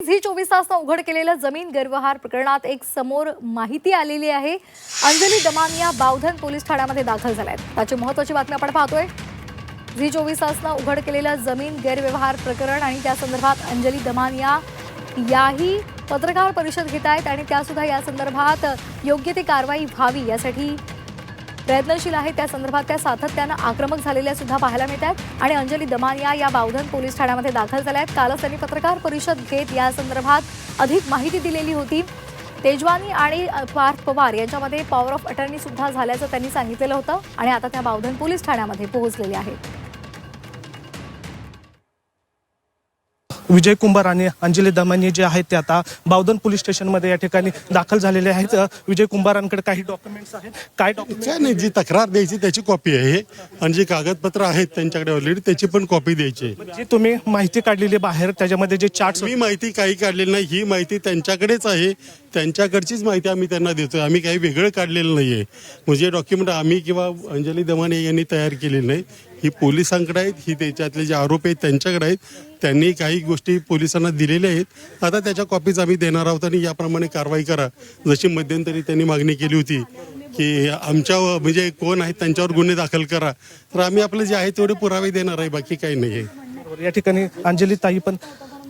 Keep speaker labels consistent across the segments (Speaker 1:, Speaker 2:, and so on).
Speaker 1: Zee 24 तासनं उघड केलेल्या जमीन गैरव्यवहार प्रकरणात एक समोर माहिती आलेली आहे। अंजली दमानिया बावधन पोलीस ठाण्यामध्ये दाखल झाल्या आहेत। त्याची महत्त्वाची बातमी आपण पाहतोय। झी 24 तासनं उघड केलेल्या जमीन गैरव्यवहार प्रकरण आणि त्या संदर्भात अंजली दमानिया याही पत्रकार परिषद घेत आहेत आणि त्या सुद्धा या संदर्भात योग्य ती कारवाई व्हावी यासाठी प्रयत्नशील आहे। त्या संदर्भात त्या सातत्याने आक्रमक झालेल्या सुद्धा पाहायला मिळतात आणि अंजली दमानिया या बावधन पोलीस ठाण्यामध्ये दाखल झाल्या आहेत। कालच त्यांनी पत्रकार परिषद घेत या संदर्भात अधिक माहिती दिलेली होती। तेजवानी आणि पार्थ पवार यांच्यामध्ये पॉवर ऑफ अटर्नी सुद्धा झाल्याचं त्यांनी सांगितलेलं होतं आणि आता त्या बावधन पोलीस ठाण्यामध्ये पोहोचलेले आहेत।
Speaker 2: विजय कुंभार आणि अंजली दमानिया जे आहेत ते आता बावधन पोलीस स्टेशनमध्ये या ठिकाणी दाखल झालेले आहेत। विजय कुंभारांकडे काही डॉक्युमेंट्स आहेत। काय डॉक्युमेंट्स
Speaker 3: नाही, जी तक्रार द्यायची त्याची कॉपी आहे आणि जी कागदपत्र आहेत त्यांच्याकडे ऑलरेडी त्याची पण कॉपी द्यायची आहे।
Speaker 2: जी तुम्ही माहिती काढलेली बाहेर त्याच्यामध्ये जे चार्ट्स
Speaker 3: मी माहिती काही काढलेली नाही, ही माहिती त्यांच्याकडेच आहे, त्यांच्याकडचीच माहिती आम्ही त्यांना देतोय। आम्ही काही वेगळं काढलेलं नाहीये। म्हणजे डॉक्युमेंट आम्ही किंवा अंजली दमानिया यांनी तयार केलेली नाही, ही पोलिसांकडे आहेत, ही त्याच्यातले जे आरोप आहेत त्यांच्याकडे आहेत। त्यांनी काही गोष्टी पोलिसांना दिलेल्या आहेत, आता त्याच्या कॉपीज आम्ही देणार आहोत आणि याप्रमाणे कारवाई करा। जशी मध्यंतरी त्यांनी मागणी केली होती की आमच्या म्हणजे कोण आहेत त्यांच्यावर गुन्हे दाखल करा, तर आम्ही आपले जे आहे तेवढे पुरावे देणार आहे, बाकी काही नाही आहे।
Speaker 2: या ठिकाणी अंजली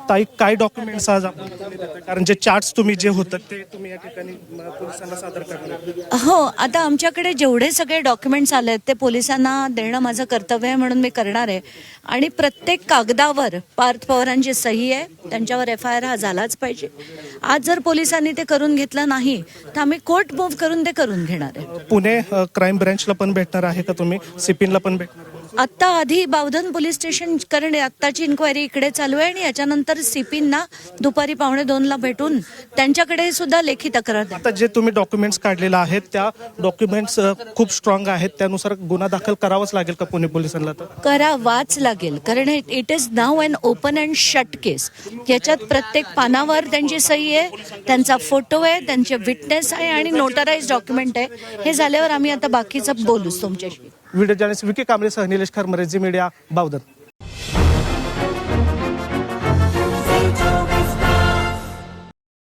Speaker 2: ताई काय डॉक्युमेंट्स आज आपण देतात? कारण जे चार्ट्स तुम्ही जे होतं ते तुम्ही या ठिकाणी पोलिसांना सादर करणार।
Speaker 4: हो, आता आमच्याकडे जेवढे सगळे डॉक्युमेंट्स आले आहेत ते पोलिसांना देणं माझं कर्तव्य आहे म्हणून मी करणार आहे आणि प्रत्येक कागदावर पार्थ पवारांची सही आहे, त्यांच्यावर FIR हा झालाच पाहिजे। आज जर पोलिसांनी ते करून घेतलं नाही तर आम्ही कोर्ट मूव्ह करून ते करून घेणार आहे।
Speaker 2: पुणे क्राईम ब्रँचला पण भेटणार आहे का तुम्ही? CPला पण भेटणार?
Speaker 4: आत्ता आधी बावधन पोलीस स्टेशन करणे आत्ताची इन्क्वायरी इकडे चालू आहे आणि याच्यानंतर CPंना दुपारी 1:45ला भेटून त्यांच्याकडे सुद्धा लेखी तक्रार द्या।
Speaker 2: आता जे तुम्ही डॉक्युमेंट्स काढलेले आहेत त्या डॉक्युमेंट्स खूप स्ट्रॉंग आहेत, त्यानुसार गुन्हा दाखल करावाच लागेल का पुणे पोलिसांना? तर
Speaker 4: करावाच लागेल, कारण it is now an open and shut case. याच्यात प्रत्येक पानावर त्यांची सही आहे, त्यांचा फोटो आहे, त्यांचे विटनेस आहे आणि नोटराइज डॉक्युमेंट आहे। हे झाल्यावर आम्ही आता बाकीचं बोलूच तुमच्याशी।
Speaker 2: व्हिडिओ जर्नलिस्ट विकी कांबळेसह निलेश खरमरे, झी मीडिया, बावधन।